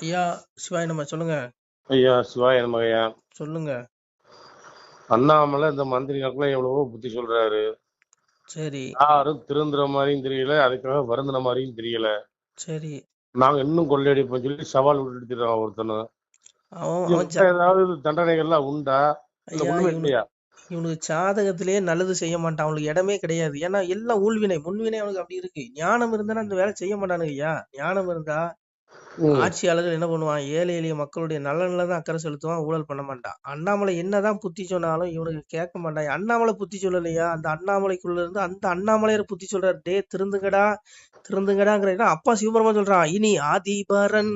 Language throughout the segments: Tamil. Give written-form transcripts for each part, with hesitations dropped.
ஐயா சிவாய் நம்ம சொல்லுங்க. ஐயா சிவாய நமகையா. சொல்லுங்க. அண்ணாமலை இந்த மந்திரிகளுக்குலாம் எவ்வளவோ புத்தி சொல்றாரு. சரி. யாரும் திருந்துற மாதிரியும் தெரியல, அதுக்காக வருந்தின மாதிரியும் தெரியல. சரி. நாங்க இன்னும் கொள்ளையடிப்போம் சொல்லி சவால் விட்டுட்டு ஒருத்தனை. அவன் அவன் இவங்க ஏதாவது தண்டனைகள்லாம் உண்டா இல்ல ஐயா ஒண்ணுமே இல்லையா? இவனுக்கு ஜாதகத்திலேயே நல்லது செய்ய மாட்டான். அவனுக்கு இடமே கிடையாது. ஏன்னா எல்லாம் ஊழ்வினை முன்வினை அவனுக்கு அப்படி இருக்கு. ஞானம் இருந்தானா அந்த வேலை செய்ய மாட்டானுங்க ஐயா. ஞானம் இருந்தா ம். ஆட்சியாளர்கள் என்ன பண்ணுவான்? ஏழை எளிய மக்களுடைய நலன்ல தான் அக்கறை செலுத்துவான். ஊழல் பண்ண மாட்டான். அண்ணாமலை என்னதான் புத்தி சொன்னாலும் இவனுக்கு கேட்க மாட்டான். அண்ணாமலை புத்தி சொல்லலையா? அந்த அண்ணாமலைக்குள்ள இருந்து அந்த அண்ணாமலையர் புத்தி சொல்றாரு. டே திருந்துங்கடா, திருந்துங்கடாங்கிற அப்பா சிவபெருமான் சொல்றான். இனி ஆதிபரன்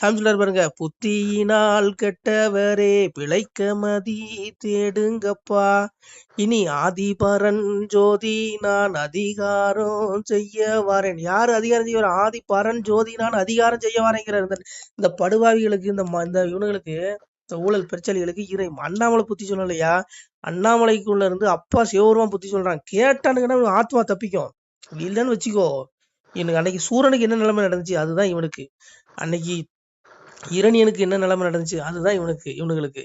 சாமி சொல்றாரு பாருங்க. புத்தியினால் கெட்டவரே பிழைக்க மதி தேடுங்கப்பா. இனி ஆதிபரன் ஜோதி நான் அதிகாரம் செய்ய வரேன். யாரு அதிகாரம் செய்ய வரேன்? ஆதிபரன் ஜோதி நான் அதிகாரம் செய்ய வரேங்கிறார். இந்த படுபாவிகளுக்கு இந்த இவனுங்களுக்கு இந்த ஊழல் பிரச்சனைகளுக்கு அண்ணாமலை புத்தி சொல்லலையா? அண்ணாமலைக்குள்ள இருந்து அப்பா சிவபெருமான் புத்தி சொல்றான். கேட்டானுங்கன்னா ஆத்மா தப்பிக்கும். இல்லைன்னு வச்சுக்கோ. இவனுக்கு அன்னைக்கு சூரனுக்கு என்ன நிலைமை நடந்துச்சு அதுதான் இவனுக்கு. அன்னைக்கு இரணியனுக்கு என்ன நிலைமை நடந்துச்சு அதுதான் இவனுங்களுக்கு.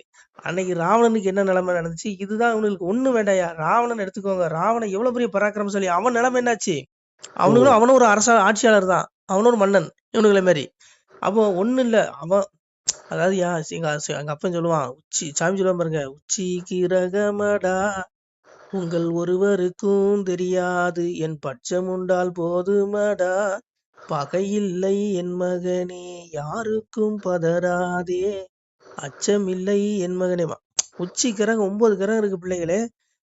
அன்னைக்கு ராவணனுக்கு என்ன நிலைமை நடந்துச்சு இதுதான் இவனுக்கு. ஒண்ணு வேண்டாயா. ராவணன் எடுத்துக்கோங்க. ராவணன் எவ்வளவு பெரிய பராக்கிரமசாலி. அவன் நிலைமை என்னாச்சு? அவனும் ஒரு ஆட்சியாளர் தான். அவனும் ஒரு மன்னன் இவனுங்களை மாதிரி. அப்போ ஒண்ணு இல்ல. அவன் அதாவது எங்க அப்பன் சொல்லுவான். சாமி சொல்லுவான் பாருங்க. உச்சிக்கு ரகமடா உங்கள் ஒருவருக்கும் தெரியாது என் பட்சம் உண்டால் போதுமடா பகையில்லை என் மகனே யாருக்கும் பதறாதே அச்சமில்லை என் மகனே. உச்சி கிரகம் 9 கிரகம் இருக்கு பிள்ளைகளே.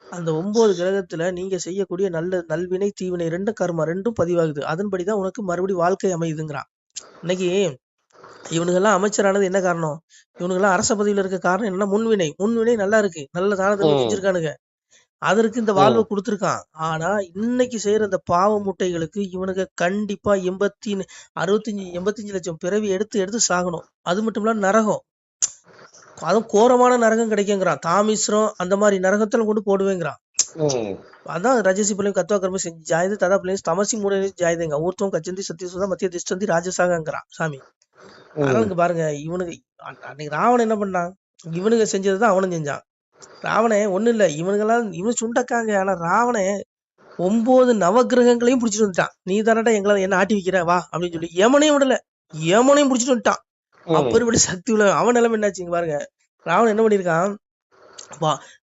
அந்த 9 கிரகத்துல நீங்க செய்யக்கூடிய நல்வினை தீவினை ரெண்டும் பதிவாகுது. அதன்படிதான் உனக்கு மறுபடியும் வாழ்க்கை அமையுதுங்கிறான். இன்னைக்கு இவனுங்கெல்லாம் அமைச்சரானது என்ன காரணம்? இவனுங்கெல்லாம் அரச பதவியில இருக்க காரணம் என்னன்னா முன்வினை நல்லா இருக்கு. நல்ல தானதம் செஞ்சிருக்கானுங்க. அதற்கு இந்த வாழ்வை கொடுத்துருக்கான். ஆனா இன்னைக்கு செய்யற இந்த பாவ முட்டைகளுக்கு இவனுக்கு கண்டிப்பா 85 லட்சம் பிறவி எடுத்து சாகணும். அது மட்டும் இல்ல நரகம். அதுவும் கோரமான நரகம் கிடைக்குங்கிறான். தாமிஸ்ரம் அந்த மாதிரி நரகத்துல கொண்டு போடுவேங்கிறான். அதான் ரஜசி பிள்ளையும் கத்வா கர்ம செஞ்சு ஜாயுது ததா பிள்ளையும் தமசி மூட ஜாயுதுங்க ஊர்த்தம் கச்சந்தி சத்தியசுதா மத்திய திஷ்டந்தி ராஜசாகங்கிறான் சாமி. அதனால பாருங்க இவனுக்கு அன்னைக்கு ராவணன் என்ன பண்ணான்? இவனுங்க செஞ்சதுதான் அவனும் செஞ்சான். ராவணே ஒண்ணு இல்ல. இவனு சுண்டக்காங்க. ஆனா ராவணே 9 நவகிரகங்களையும் பிடிச்சிட்டு வந்துட்டான். நீ தானடா என்ன ஆட்டி வைக்கிற வா அப்படின்னு சொல்லி யமனையும் விடல. யமனையும் பிடிச்சிட்டு வந்துட்டான். அப்படி சக்தி உள்ள அவன் நிலைமை என்னாச்சுங்க பாருங்க. ராவணன் என்ன பண்ணிருக்கான்?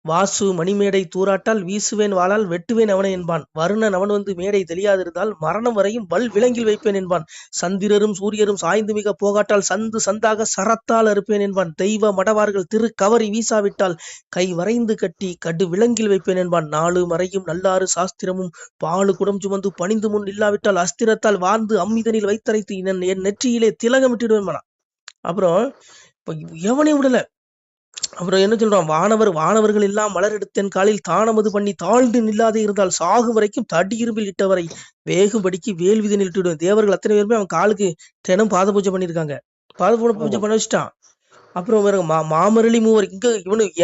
வாசு மணிமேடை தூராட்டால் வீசுவேன் வாளால் வெட்டுவேன் அவனை என்பான். வருணன் அவன் வந்து மேடை தெரியாதிருந்தால் மரணம் வரையும் வல் விலங்கில் வைப்பேன் என்பான். சந்திரரும் சூரியரும் சாய்ந்து மிக போகாட்டால் சந்தாக சரத்தால் அறுப்பேன் என்பான். தெய்வ மடவார்கள் திரு கவரி வீசாவிட்டால் கை வரைந்து கட்டி கடு விலங்கில் வைப்பேன் என்பான். 4 மறையும் நல்லாறு சாஸ்திரமும் பாலு குடம் சுமந்து பணிந்து முன் இல்லாவிட்டால் அஸ்திரத்தால் வாழ்ந்து அம்மிதனில் வைத்தரைத்து என் நெற்றியிலே திலகமிட்டிடுவேன். அப்புறம் எவனையும் விடல. அப்புறம் என்ன சொல்றான்? வானவர்கள் எல்லாம் மலர் எடுத்தேன் காலில் தானமது பண்ணி தாழ்ந்து நில்லாதே இருந்தால் சாகும் வரைக்கும் தடி இரும்பில் இட்டவரை வேகும்படிக்கு வேல்விதை நிட்டுடுவேன். தேவர்கள் அத்தனை பேருமே அவன் காலுக்கு தினம் பாத பூஜை பண்ணிருக்காங்க. பாத பூஜை பண்ண வச்சுட்டான். அப்புறம் பாருங்க மாமரளி மூவர் இங்க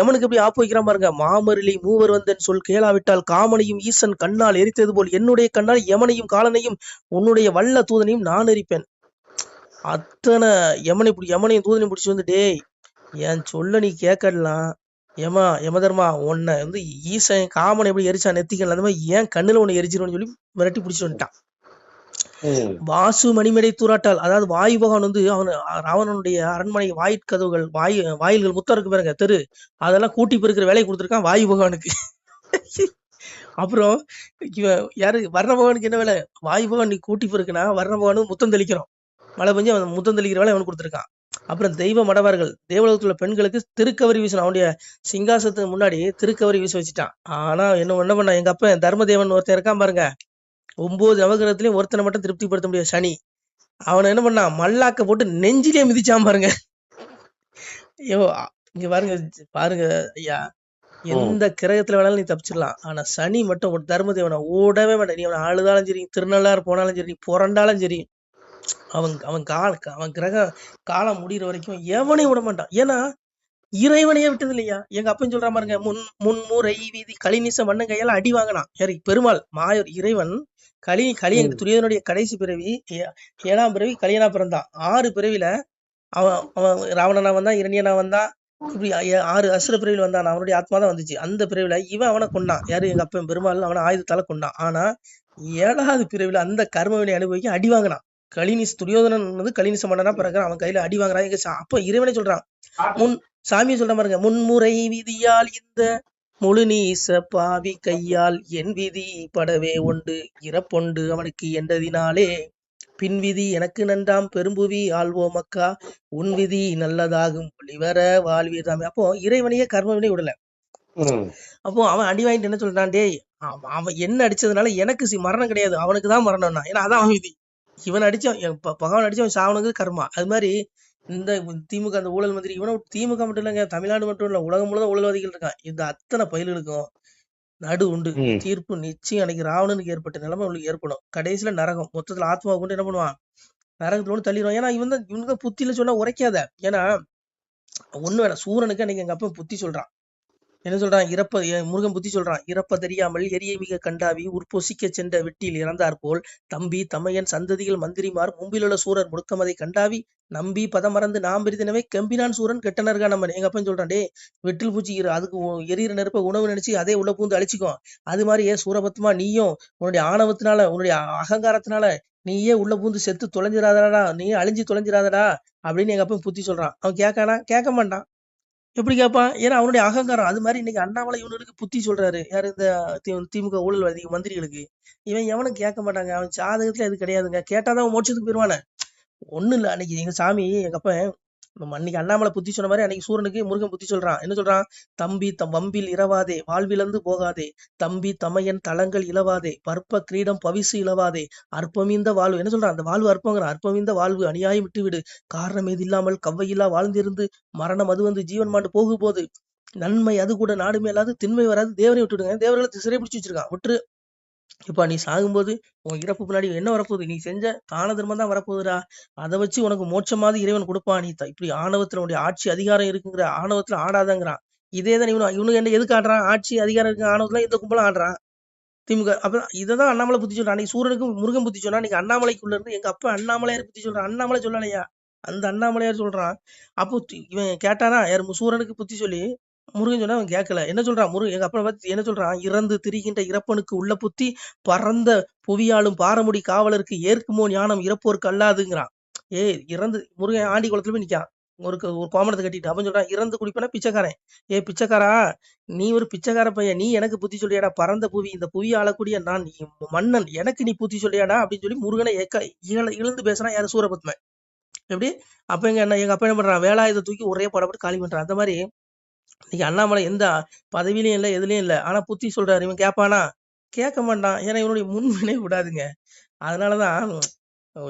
எவனுக்கு எப்படி ஆப்பு வைக்கிறான் பாருங்க. மாமரளி மூவர் வந்தன் சொல் கேளாவிட்டால் காமனையும் ஈசன் கண்ணால் எரித்தது போல் என்னுடைய கண்ணால் யமனையும் காலனையும் உன்னுடைய வல்ல தூதனையும் நான் எரிப்பேன். அத்தனை யமனையும் தூதனையும் பிடிச்சி வந்து டேய் என் சொல்ல நீ கேட்கலாம். யமதர்மா உன்னை வந்து ஈசன் காமனை எப்படி எரிச்சா நெத்திக்கல அந்த மாதிரி ஏன் கண்ணுல உன்னை எரிச்சிருன்னு சொல்லி மிரட்டி பிடிச்சிட்டு வந்துட்டான். வாசு மணிமேடை தூராட்டால் அதாவது வாயு பகவான் வந்து ராவணனுடைய அரண்மனை வாயிற்கதவுகள் வாயில்கள் முத்தம் இருக்கு பாருங்க தெரு அதெல்லாம் கூட்டி பெருக்கிற வேலையை கொடுத்துருக்கான் வாயு பகவானுக்கு. அப்புறம் யாரு வர்ண பகவானுக்கு என்ன வேலை? வாயு பகவான் நீ கூட்டி பெருக்குனா வர்ண பகவானு முத்தம் தெளிக்கிறோம். மழை பெஞ்சு அவன் முத்தம் தெளிக்கிற வேலை அவனுக்கு கொடுத்துருக்கான். அப்புறம் தெய்வ மடவார்கள் தேவலோகத்துல பெண்களுக்கு திருக்கவரி வீசணும். அவனுடைய சிங்காசத்துக்கு முன்னாடி திருக்கவரி வீச வச்சுட்டான். ஆனா என்ன பண்ண எங்க அப்ப தர்மதேவன் ஒருத்தன் இருக்கான் பாருங்க. 9 நவகிரகத்திலயும் ஒருத்தனை மட்டும் திருப்திப்படுத்த முடியாது சனி. அவனை என்ன பண்ணான்? மல்லாக்க போட்டு நெஞ்சிலே மிதிச்சான் பாருங்க. ஐயோ இங்க பாருங்க ஐயா. எந்த கிரகத்துல வேணாலும் நீ தப்பிச்சிடலாம். ஆனா சனி மட்டும் ஒரு தர்மதேவனை ஓடவே மாட்டேன். நீ அவனை அழுதாலும் சரி திருநள்ளாறு போனாலும் சரி புரண்டாலும் சரி அவன் கிரக காலம் முடிகிற வரைக்கும் எவனையும் விட மாட்டான். ஏன்னா இறைவனையே விட்டது இல்லையா? எங்க அப்பன் சொல்ற பாருங்க. முன்முறை வீதி கலிநிச மண்ணன் கையால அடி வாங்கினான். சரி பெருமாள் மாயூர் இறைவன் துரியனுடைய கடைசி பிறவி 7ஆம் பிறவி கலியனா பிறந்தான். 6 பிறவில அவன் அவன் ராவணனா வந்தான், இரணியனா வந்தான், இப்படி 6 அசுர பிரிவில் வந்தான். அவனுடைய ஆத்மா தான் வந்துச்சு. அந்த பிரிவுல இவன் அவனை கொண்டான். யாரு? எங்க அப்பன் பெருமாள் அவனை ஆயுதத்தால கொண்டான். ஆனா 7வது பிரிவுல அந்த கர்மவினை அனுபவிக்க அடி வாங்கினான். துரியோதனன் வந்து கலினிச மன்னனா பிறகுறான். அவன் கையில அடி வாங்குறான். அப்ப இறைவனே சொல்றான், முன் சாமியை சொல்ற பாருங்க, முன்முறை விதியால் இந்த முழு நீச பாவி கையால் என் விதி படவே உண்டு இறப்பொண்டு அவனுக்கு என்றதினாலே பின்விதி எனக்கு நன்றாம் பெரும்புவி ஆள்வோம் மக்கா உன் விதி நல்லதாகும் ஒளிவர வாழ்வீர்தாமே. அப்போ இறைவனையே கர்மவினை விடல. அப்போ அவன் அடி வாங்கிட்டு என்ன சொல்றான், டேய் அவன் என்ன அடிச்சதுனால எனக்கு மரணம் கிடையாது, அவனுக்கு தான் மரணம்னா. ஏன்னா அதான் அவன் விதி. இவன் அடிச்சான், பகவான் அடிச்சவன் சாவனுக்கு கர்மா. அது மாதிரி இந்த திமுக அந்த ஊழல் மந்திரி இவனை திமுக மட்டும் இல்லைங்க, தமிழ்நாடு மட்டும் இல்ல, உலகம் முழுவதும் ஊழல்வாதிகள் இருக்கான். இந்த அத்தனை பயிர்களுக்கும் நடு உண்டு. தீர்ப்பு நிச்சயம். அன்னைக்கு ராவணனுக்கு ஏற்பட்ட நிலைமை அவளுக்கு ஏற்படும். கடைசியில நரகம். மொத்தத்துல ஆத்மாவை கொண்டு என்ன பண்ணுவான், நரகத்துல ஒன்று தள்ளிடுவான். ஏன்னா இவனுக்கு புத்தியில சொன்னா உரைக்காத. ஏன்னா ஒண்ணு வேணாம், சூரனுக்கு அன்னைக்கு எங்க அப்பா புத்தி சொல்றான். என்ன சொல்றான், முருகன் புத்தி சொல்றான், இறப்ப தெரியாமல் எரிய மிக கண்டாவி உற்பொசிக்க சென்ற வெட்டியில் இறந்தார் போல் தம்பி தமையன் சந்ததிகள் மந்திரிமார் மும்பிலுள்ள சூரர் முடுக்கமதை கண்டாவி நம்பி பதமறந்து நாம் பிரித்தினவே கெம்பினான் சூரன் கெட்டனர்கா நம்ம. எங்க அப்பன் சொல்றான், டே வெட்டில் பூச்சி அதுக்கு எரியிற நெருப்ப உணவு நினைச்சு அதே உள்ள பூந்து அழிச்சுக்கோ. அது மாதிரி சூரபத்மா நீயும் உன்னுடைய ஆணவத்தினால உன்னுடைய அகங்காரத்தினால நீயே உள்ள பூந்து செத்து தொலைஞ்சிராதடா, நீயே அழிஞ்சு தொலைஞ்சிராதடா அப்படின்னு எங்க அப்பன் புத்தி சொல்றான். அவன் கேட்கானா? கேட்க மாட்டான். எப்படி கேட்பான்? ஏன்னா அவனுடைய அகங்காரம். அது மாதிரி இன்னைக்கு அண்ணாமலை இவனுக்கு புத்தி சொல்றாரு. யாரு? இந்த திமுக ஊழல்வாதி மந்திரிகளுக்கு. இவன் எவனும் கேட்க மாட்டாங்க. அவன் சாதகத்துல அது கிடையாதுங்க. கேட்டாதான் அவன் மோட்சத்துக்கு போயிருவானே. ஒண்ணு இல்ல, அன்னைக்கு எங்க சாமி எங்க அப்ப அன்னைக்கு அண்ணாமலை புத்தி சொன்ன மாதிரி அன்னைக்கு சூரனுக்கு முருகன் புத்தி சொல்றான். என்ன சொல்றான், தம்பி வம்பில் இரவாதே வாழ்விழந்து போகாதே தம்பி தமையன் தளங்கள் இழவாதே பற்ப கிரீடம் பவிசு இழவாதே அற்பமீந்த வாழ்வு. என்ன சொல்றான், அந்த வாழ்வு அற்பங்கிறான். அற்பமீந்த வாழ்வு அநியாயம் விட்டு விடு, காரணம் ஏது இல்லாமல் கவ்வையில்லா வாழ்ந்திருந்து மரணம் அது வந்து ஜீவன் மாண்டு போது நன்மை அது கூட நாடு மேலாது திண்மை வராது தேவரை விட்டுடுங்க. தேவர்களை சிறை பிடிச்சு வச்சிருக்கான், விட்டுரு. இப்ப நீ சாகும்போது உன் இறப்பு பின்னாடி என்ன வரப்போகுது, நீ செஞ்ச தான தர்மம் தான் வரப்போகுதுடா. அதை வச்சு உனக்கு மோட்சமாவது இறைவன் கொடுப்பான். நீ இப்படி ஆணவத்துல உடைய ஆட்சி அதிகாரம் இருக்குங்கிற ஆணவத்துல ஆடாதங்கிறான். இதேதான் இவனுக்கு என்ன எதுக்கு ஆடுறான், ஆட்சி அதிகாரம் இருக்கு ஆணவத்துல இந்த கும்பலம் ஆடுறான் திமுக. அப்ப இதான் அண்ணாமலை புத்தி சொல்றான். அன்னைக்கு சூரனுக்கு முருகன் புத்தி சொன்னா, இன்னைக்கு அண்ணாமலைக்குள்ள இருந்து எங்க அப்பா அண்ணாமலையார் புத்தி சொல்றான். அண்ணாமலை சொல்லலையா, அந்த அண்ணாமலையார் சொல்றான். அப்போ இவன் கேட்டானா, யார்? சூரனுக்கு புத்தி சொல்லி முருகன் சொன்னா அவன் கேட்கல. என்ன சொல்றான் முருகன், எங்க அப்பா பார்த்து என்ன சொல்றான், இறந்து திரிகின்ற இறப்பனுக்கு உள்ள புத்தி பறந்த புவியாளும் பாரமுடி காவலருக்கு ஏற்குமோ ஞானம் இறப்போருக்கு அல்லாதுங்கிறான். இறந்து முருகன் ஆண்டி குளத்துல போய் நிக்கான், ஒரு கோமணத்தை கட்டிட்டு. அப்ப சொல்றான், இறந்து குடிப்பனா பிச்சைக்காரன். பிச்சைக்காரா, நீ ஒரு பிச்சைக்கார பையன், நீ எனக்கு புத்தி சொல்லியாடா? பறந்த புவி, இந்த புவி ஆளக்கூடிய நான் மன்னன், எனக்கு நீ புத்தி சொல்லியாடா அப்படின்னு சொல்லி முருகனை இழந்து பேசுறான். யாரு? சூரபத்மன். எப்படி? அப்ப எங்க அப்பா என்ன பண்றான், வேலாயுதத்தை தூக்கி ஒரே படப்பட்டு காலி பண்றான். அந்த மாதிரி இன்னைக்கு அண்ணாமலை எந்த பதவியிலையும் இல்லை, எதுலயும் இல்லை. ஆனா புத்தி சொல்றாரு. இவன் கேட்பானா? கேட்க மாட்டான். ஏன்னா இவனுடைய முன்வினை விடாதுங்க. அதனாலதான்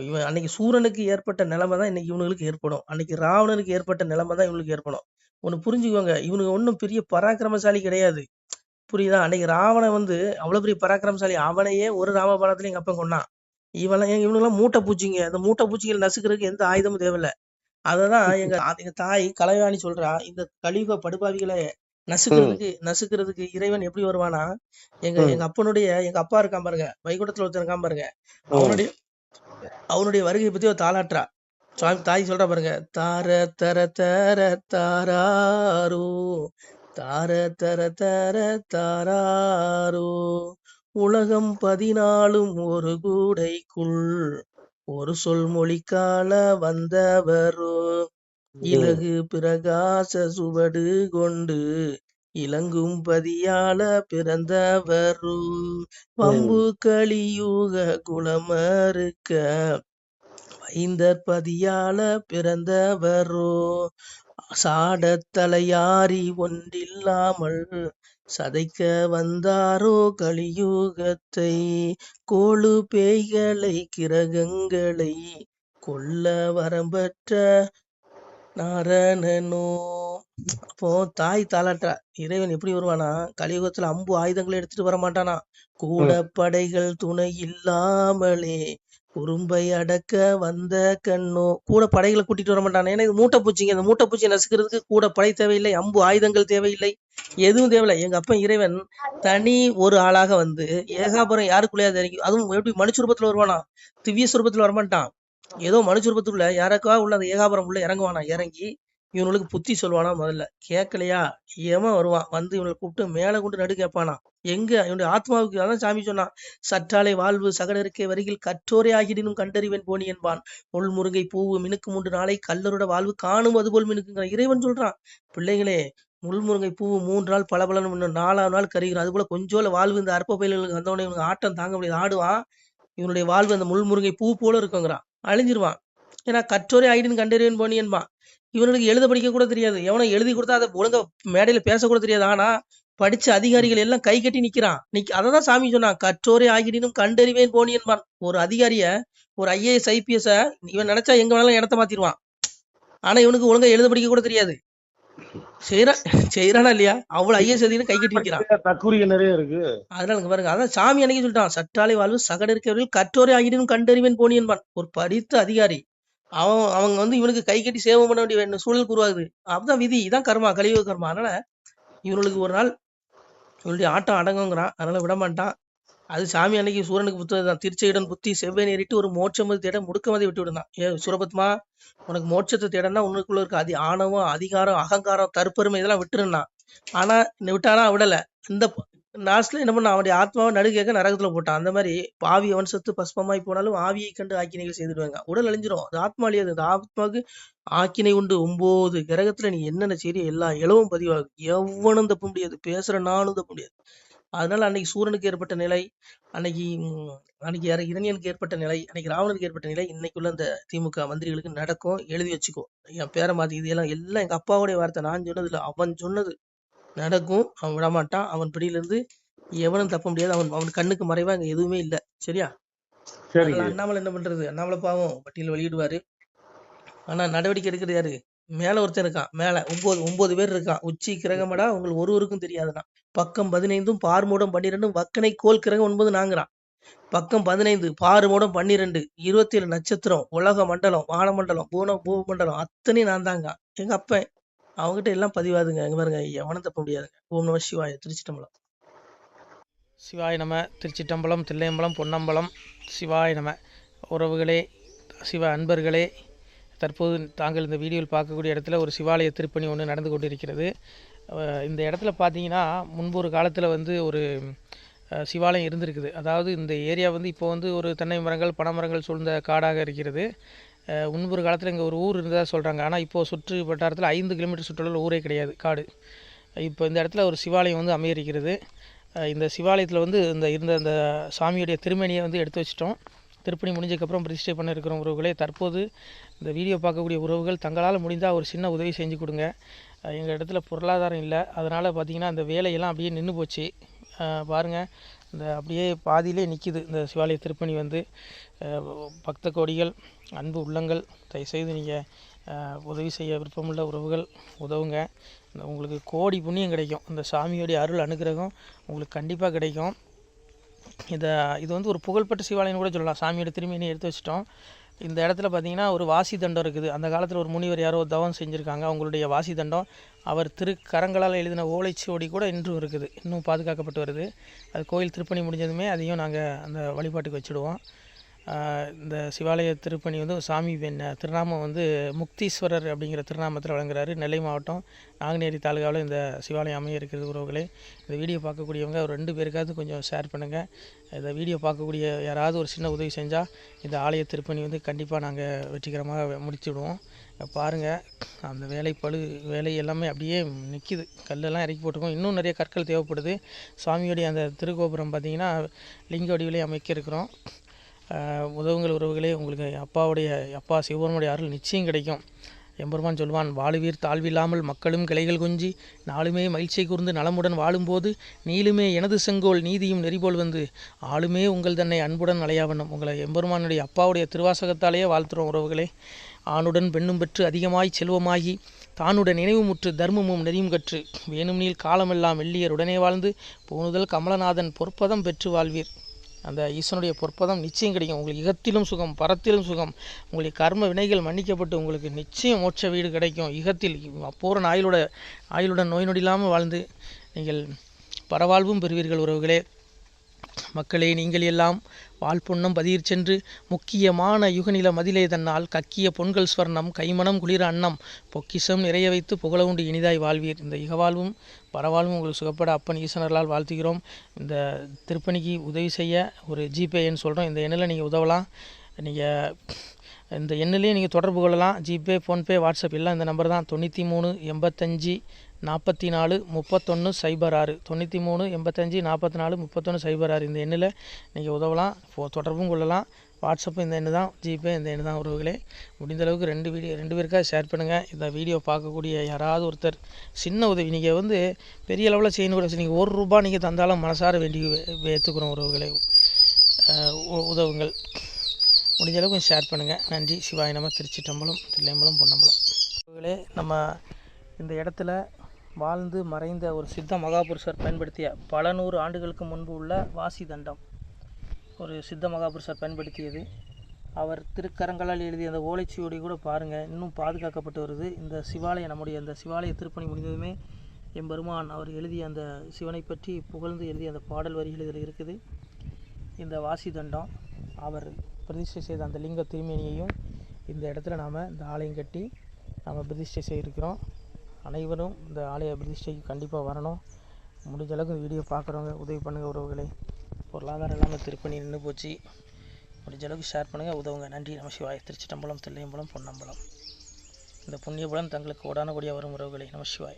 இவன் அன்னைக்கு சூரனுக்கு ஏற்பட்ட நிலைமை தான் இன்னைக்கு இவனுக்கு ஏற்படும். அன்னைக்கு ராவணனுக்கு ஏற்பட்ட நிலைமை தான் இவனுக்கு ஏற்படும். ஒண்ணு புரிஞ்சுக்குவாங்க, இவனுக்கு ஒன்னும் பெரிய பராக்கிரமசாலி கிடையாது. புரியுதா? அன்னைக்கு ராவணன் வந்து அவ்வளவு பெரிய பராக்கிரமசாலி. அவனையே ஒரு ராமபாணத்துல எங்க அப்பன் கொண்டான். இவனுக்கு மூட்டை பூச்சிங்க. இந்த மூட்டை பூச்சிகள் நசுக்கிறதுக்கு எந்த ஆயுதமும் தேவையில்லை. அததான் எங்க தாய் கலைவாணி சொல்றா, இந்த கலியுக படுபாவிகளை நசுக்கிறதுக்கு இறைவன் எப்படி வருவானா, எங்க அப்பா இருக்கான் பாருங்க, வைகுண்டத்துல ஒருத்தர் இருக்கான் பாருங்க, அவனுடைய வருகையை பத்தி ஒரு தாளாட்டுறா. தாய் சொல்றா பாருங்க, தார தர தர தாராரோ தார தர தர தாராரோ உலகம் 14 ஒரு கூடைக்குள் ஒரு சொல் மொழிக்கால வந்தவரோ இலகு பிரகாச சுவடு கொண்டு இலங்கும் பதியால பிறந்தவரோ வம்பு கலியுக குலமறுக்க வைந்தற் பதியால பிறந்தவரோ சாடத்தலையாரி ஒன்றில்லாமல் சதைக்க வந்தாரோ கலியுகத்தை கோளு பேய்களை கிரகங்களை கொல்ல வரம்பற்ற நாரணனோ. அப்போ தாய் தாளாட்டா, இறைவன் எப்படி வருவானா, கலியுகத்துல அம்பு ஆயுதங்களை எடுத்துட்டு வர மாட்டானா, கூட படைகள் துணை இல்லாமலே குறும்பை அடக்க வந்த கண்ணோ. கூட படைகளை கூட்டிட்டு வர மாட்டானே. ஏன்னா இது மூட்டை பூச்சிங்க. இந்த மூட்டை பூச்சியை நசுக்கிறதுக்கு கூட படை தேவையில்லை, அம்பு ஆயுதங்கள் தேவையில்லை, எதுவும் தேவையில்லை. எங்க அப்பா இறைவன் தனி ஒரு ஆளாக வந்து ஏகாபுரம் யாருக்குள்ளேயா தெரியும். அதுவும் எப்படி மனுஷ ரூபத்துல வருவானா, திவ்ய சுரூபத்துல வரமாட்டான். ஏதோ மனுஷரூபத்துக்குள்ள யாருக்கா உள்ள அந்த ஏகாபுரம் உள்ள இறங்குவானா, இறங்கி இவனுக்கு புத்தி சொல்லுவானா. முதல்ல கேட்கலையா, எவன் வருவான் வந்து இவனை கூப்பிட்டு மேல கொண்டு நடு கேட்பானா. எங்க இவனுடைய ஆத்மாவுக்கு அதான் சாமி சொன்னான், சற்றாலை வாழ்வு சகடருக்கே வரிகில் கற்றோரே ஆகிடினும் கண்டறிவன் போனி என்பான். முள் முருங்கை பூவு மினுக்கு 3 நாளை கல்லரோட வாழ்வு காணும் அதுபோல் மினுக்குங்கிற இறைவன் சொல்றான். பிள்ளைகளே, முள் முருங்கை பூவு 3 நாள் பளபளன்னு இன்னும் 4ஆவது நாள் கருகிறோம். அது போல கொஞ்சோல வாழ்வு இந்த அற்ப பயில்களுக்கு வந்தவனே இவனுக்கு ஆட்டம் தாங்க முடியாது, ஆடுவான். இவனுடைய வாழ்வு அந்த முள் முருங்கை பூ போல இருக்குங்கிறான், அழிஞ்சிருவான். ஏன்னா கற்றோரே ஆயிடுன்னு கண்டறிவன் போனி என்பான். இவனுக்கு எழுத படிக்க கூட தெரியாது, எவனை எழுதி கொடுத்தா அதை ஒழுங்கா மேடையில பேசக்கூட தெரியாது. ஆனா படிச்ச அதிகாரிகள் எல்லாம் கை கட்டி நிக்கிறான். அததான் சாமி சொன்னான், கற்றோரே ஆகிடினும் கண்டறிவேன் போனி என்பான். ஒரு அதிகாரிய, ஒரு IAS IPS இவன் நினைச்சா எங்க வேணாலும் இடத்த மாத்திடுவான். ஆனா இவனுக்கு ஒழுங்கா எழுத படிக்க கூட தெரியாது. செய்யறானா இல்லையா? அவ்வளவு IAS அதிகாரி கை கட்டி நிக்கிறான். தற்குறிகள் நிறைய இருக்கு. அதனால இங்க பாருங்க, அதான் சாமி அன்னைக்கு சொல்லிட்டான், சற்றாலை வாழ்வு சகட இருக்கிறவர்கள் கற்றோரே ஆகிடினும் கண்டறிவேன் போனி என்பான். ஒரு படித்த அதிகாரி அவங்க வந்து இவனுக்கு கை கட்டி சேவை பண்ண வேண்டிய சூழல் உருவாகுது. அப்பதான் விதி, இதான் கர்மா, கலியுக கர்மா. அதனால இவனுக்கு ஒரு நாள் இவனுடைய ஆட்டம் அடங்குங்கிறான், அதனால விட மாட்டான். அது சாமி அன்னைக்கு சூரனுக்கு புத்தகம் தான், திருச்செயிடன் புத்தி செவ்வை நேரிட்டு ஒரு மோட்சமது தேட முடுக்கமதை விட்டு விடுந்தான். சூரபத்மா, உனக்கு மோட்சத்தை தேடனா உனக்குள்ள இருக்க ஆணவம், அதிகாரம், அகங்காரம், தற்பெருமை இதெல்லாம் விட்டுருந்தான். ஆனா விட்டானா விடல. இந்த லாஸ்ட்ல என்ன பண்ண, அவனுடைய ஆத்மாவை நடுக்க நரகத்துல போட்டான். அந்த மாதிரி பாவி வம்சத்து பஸ்பமாய் போனாலும் ஆவியை கண்டு ஆக்கினைகள் செய்துடுவாங்க. உடல் அழிஞ்சிரும், அது ஆத்மா அழியாது. அந்த ஆத்மாவுக்கு ஆக்கினை உண்டு. 9 கிரகத்துல நீ என்னென்ன செய்ய எல்லா இளவும் பதிவாகும். எவனும் தப்ப முடியாது, பேசுற நானும் தப்ப முடியாது. அதனால அன்னைக்கு சூரனுக்கு ஏற்பட்ட நிலை, அன்னைக்கு அன்னைக்கு இரணியனுக்கு ஏற்பட்ட நிலை, அன்னைக்கு ராவணனுக்கு ஏற்பட்ட நிலை இன்னைக்குள்ள இந்த திமுக மந்திரிகளுக்கு நடக்கும். எழுதி வச்சுக்கோ. என் பேரை மாத்தி இதெல்லாம் எல்லாம் எங்க அப்பாவுடைய வார்த்தை, நான் சொன்னது இல்லை, அவன் சொன்னது நடக்கும். அவன் விடமாட்டான். அவன் பிடியிலிருந்து எவனும் தப்ப முடியாது. அவன் கண்ணுக்கு மறைவா அங்க எதுவுமே இல்லை. சரியா? அதனால அண்ணாமலை என்ன பண்றது, அண்ணாமலை பாவம் பட்டியல் வெளியிடுவாரு. ஆனா நடவடிக்கை எடுக்கிறது யாரு? மேல ஒருத்தன் இருக்கான், மேல 9 பேர் இருக்கான். உச்சி கிரகமடா உங்களுக்கு ஒருவருக்கும் தெரியாதுன்னா. பக்கம் 15 பார்மூடம் 12 வக்கனை கோல் கிரகம் 9 நாங்கிறான். பக்கம் 15 பார்மூடம் 12 27 நட்சத்திரம், உலக மண்டலம், வானமண்டலம், பூமண்டலம் அத்தனை நான் தாங்க. எங்க அப்பன் அவங்ககிட்ட எல்லாம் பதிவாதுங்க. எங்க பாருங்க, எவனும் தப்ப முடியாதுங்க. ஓம் நம சிவாய. திருச்சிட்டம்பலம். சிவாய நம. திருச்சிட்டம்பலம், தில்லையம்பலம், பொன்னம்பலம். சிவாய நம. உறவுகளே, சிவ அன்பர்களே, தற்போது தாங்கள் இந்த வீடியோவில் பார்க்கக்கூடிய இடத்துல ஒரு சிவாலய திருப்பணி ஒன்று நடந்து கொண்டிருக்கிறது. இந்த இடத்துல பார்த்தீங்கன்னா முன்பு ஒரு காலத்தில் வந்து ஒரு சிவாலயம் இருந்திருக்குது. அதாவது இந்த ஏரியா வந்து இப்போ வந்து ஒரு தென்னை மரங்கள், பனைமரங்கள் சூழ்ந்த காடாக இருக்கிறது. முன்பொரு காலத்தில் இங்கே ஒரு ஊர் இருந்ததாக சொல்கிறாங்க. ஆனால் இப்போது சுற்று வட்டாரத்தில் 5 கிலோமீட்டர் சுற்றுலாவில் ஊரே கிடையாது, காடு. இப்போ இந்த இடத்துல ஒரு சிவாலயம் வந்து அமையிருக்கிறது. இந்த சிவாலயத்தில் வந்து இருந்த அந்த சாமியுடைய திருமேனியை வந்து எடுத்து வச்சிட்டோம். திருப்பணி முடிஞ்சதுக்கப்புறம் பிரதிஷ்டை பண்ண இருக்கிற உறவுகளே, தற்போது இந்த வீடியோ பார்க்கக்கூடிய உறவுகள் தங்களால் முடிந்தால் ஒரு சின்ன உதவி செஞ்சு கொடுங்க. எங்கள் இடத்துல பொருளாதாரம் இல்லை, அதனால் பார்த்திங்கன்னா அந்த வேலையெல்லாம் அப்படியே நின்று போச்சு. பாருங்கள், இந்த அப்படியே பாதியிலே நிற்கிது இந்த சிவாலய திருப்பணி வந்து. பக்த கோடிகள், அன்பு உள்ளங்கள், தயவுசெய்து நீங்கள் உதவி செய்ய விருப்பமுள்ள உறவுகள் உதவுங்க. உங்களுக்கு கோடி புண்ணியம் கிடைக்கும். இந்த சாமியோடைய அருள் அனுகிரகம் உங்களுக்கு கண்டிப்பாக கிடைக்கும். இது வந்து ஒரு புகழ்பெற்ற சிவாலயம்னு கூட சொல்லலாம். சாமியோட திருமேனியை எடுத்து வச்சிட்டோம். இந்த இடத்துல பார்த்திங்கன்னா ஒரு வாசி தண்டம் இருக்குது. அந்த காலத்தில் ஒரு முனிவர் யாரோ தவம் செஞ்சுருக்காங்க. அவங்களுடைய வாசி தண்டம் அவர் திருக்கரங்களால் எழுதின ஓலைச்சுவடி கூட இன்றும் இருக்குது, இன்னும் பாதுகாக்கப்பட்டு வருது. அது கோயில் திருப்பணி முடிஞ்சதுமே அதையும் நாங்கள் அந்த வழிபாட்டுக்கு வச்சுடுவோம். இந்த சிவாலய திருப்பணி வந்து சாமி திருநாமம் வந்து முக்தீஸ்வரர் அப்படிங்கிற திருநாமத்தில் வழங்குறாரு. நெல்லை மாவட்டம் நாங்குநேரி தாலுகாவில் இந்த சிவாலயம் அமைய இருக்கிறது. உறவுகளே, இந்த வீடியோ பார்க்கக்கூடியவங்க ஒரு 2 பேருக்காவது கொஞ்சம் ஷேர் பண்ணுங்கள். இந்த வீடியோ பார்க்கக்கூடிய யாராவது ஒரு சின்ன உதவி செஞ்சால் இந்த ஆலய திருப்பணி வந்து கண்டிப்பாக நாங்கள் வெற்றிகரமாக முடிச்சுடுவோம். பாருங்கள், அந்த வேலை எல்லாமே அப்படியே நிற்கிது. கல்லெல்லாம் இறக்கி போட்டிருக்கோம். இன்னும் நிறைய கற்கள் தேவைப்படுது. சுவாமியோடைய அந்த திருக்கோபுரம் பார்த்திங்கன்னா லிங்க வடிவிலே அமைக்க இருக்கிறோம். உதவுங்கள் உறவுகளே. உங்களுக்கு அப்பா சிவபெருமானுடைய அருள் நிச்சயம் கிடைக்கும். எம்பெருமான் சொல்வான், வாழுவீர் தாழ்வில்லாமல் மக்களும் கிளைகள் கொஞ்சி நாளுமே மகிழ்ச்சியை கூர்ந்து நலமுடன் வாழும்போது நீளுமே எனது செங்கோல் நீதியும் நெறிபோல் வந்து ஆளுமே உங்கள் தன்னை அன்புடன் அலையாவண்ணம். உங்களை எம்பெருமானுடைய அப்பாவுடைய திருவாசகத்தாலேயே வாழ்த்துறோம் உறவுகளே. ஆணுடன் பெண்ணும் பெற்று அதிகமாய் செல்வமாகி தானுடன் நினைவுமுற்று தர்மமும் நெறியும் கற்று வேணும்நீள் காலமெல்லாம் வெள்ளியர் உடனே வாழ்ந்து போனுதல் கமலநாதன் பொற்பதம் பெற்று வாழ்வீர். அந்த ஈசனுடைய பொற்பதம் நிச்சயம் கிடைக்கும். உங்களுக்கு இகத்திலும் சுகம், பரத்திலும் சுகம். உங்களுடைய கர்ம வினைகள் மன்னிக்கப்பட்டு உங்களுக்கு நிச்சயம் மோட்ச வீடு கிடைக்கும். இகத்தில் பூரண ஆயுளுடன் நோய் நொடி இல்லாமல் வாழ்ந்து நீங்கள் பரவாழ்வும் பெறுவீர்கள் உறவுகளே. மக்களே, நீங்கள் எல்லாம் வாழ்பொன்னம் பதியிற் சென்று முக்கியமான யுகநில மதிலே தன்னால் கக்கிய பொன்கள் ஸ்வர்ணம் கைமணம் குளிர அன்னம் பொக்கிஷம் நிறைய வைத்து புகழவுண்டு இனிதாய் வாழ்வீர். இந்த இகவாழ்வும் பரவாழ்வும் உங்களுக்கு சுகப்பட அப்பன் ஈசனர்களால் வாழ்த்துகிறோம். இந்த திருப்பணிக்கு உதவி செய்ய ஒரு ஜிபே எண் சொல்கிறோம். இந்த எண்ணில் நீங்கள் உதவலாம். நீங்கள் இந்த எண்ணிலே நீங்கள் தொடர்பு கொள்ளலாம். ஜிபே, ஃபோன்பே, வாட்ஸ்அப் எல்லாம் இந்த நம்பர் தான். 93 85 44 31 06 93 85 44 31 06 இந்த எண்ணில் நீங்கள் உதவலாம். தொடர்பும் கொள்ளலாம். வாட்ஸ்அப்பு இந்த எண்ணு தான், ஜிபே இந்த எண்ணு தான். உறவுகளே, முடிந்த அளவுக்கு 2 பேருக்காக ஷேர் பண்ணுங்கள். இந்த வீடியோ பார்க்கக்கூடிய யாராவது ஒருத்தர் சின்ன உதவி, நீங்கள் பெரிய அளவில் செய்யணும் கூட, நீங்கள் ₹1 நீங்கள் தந்தாலும் மனசார வேண்டி ஏற்றுக்கிறோம். உறவுகளே, உதவுங்கள். முடிஞ்ச அளவுக்கு ஷேர் பண்ணுங்கள். நன்றி. சிவாய நம. திருச்சிட்டம்பலம், தில்லையம்பலம், பொன்னம்பலம். உறவுகளே, நம்ம இந்த இடத்துல வாழ்ந்து மறைந்த ஒரு சித்த மகாபுருஷர் பயன்படுத்திய பல 100 ஆண்டுகளுக்கு முன்பு உள்ள வாசி தண்டம் ஒரு சித்த மகாபுருஷர் பயன்படுத்தியது. அவர் திருக்கரங்களால் எழுதிய அந்த ஓலைச்சுவடி கூட பாருங்கள், இன்னும் பாதுகாக்கப்பட்டு வருது. இந்த சிவாலயம், நம்முடைய இந்த சிவாலய திருப்பணி முடிந்ததுமே எம்பெருமான் அவர் எழுதிய அந்த சிவனை பற்றி புகழ்ந்து எழுதிய அந்த பாடல் வரிகள் இதில் இருக்குது. இந்த வாசி தண்டம் அவர் பிரதிஷ்டை செய்த அந்த லிங்க திருமேனியையும் இந்த இடத்துல நாம் இந்த ஆலயம் கட்டி நாம் பிரதிஷ்டை செய்திருக்கிறோம். அனைவரும் இந்த ஆலய பிரதிஷ்டைக்கு கண்டிப்பாக வரணும். முடிஞ்ச அளவுக்கு இந்த வீடியோ பார்க்குறவங்க உதவி பண்ணுங்கள். உறவுகளை, பொருளாதாரம் இல்லாமல் திருப்பணி நின்று போச்சு. முடிஞ்ச அளவுக்கு ஷேர் பண்ணுங்கள், உதவுங்க. நன்றி. நம சிவாய. திருச்சிட்டம்பலம், தில்லையம்பலம், பொன்னம்பலம். இந்த புண்ணியபலம் தங்களுக்கு கோடான கோடியாக வரும். உறவுகளை, நம சிவாய.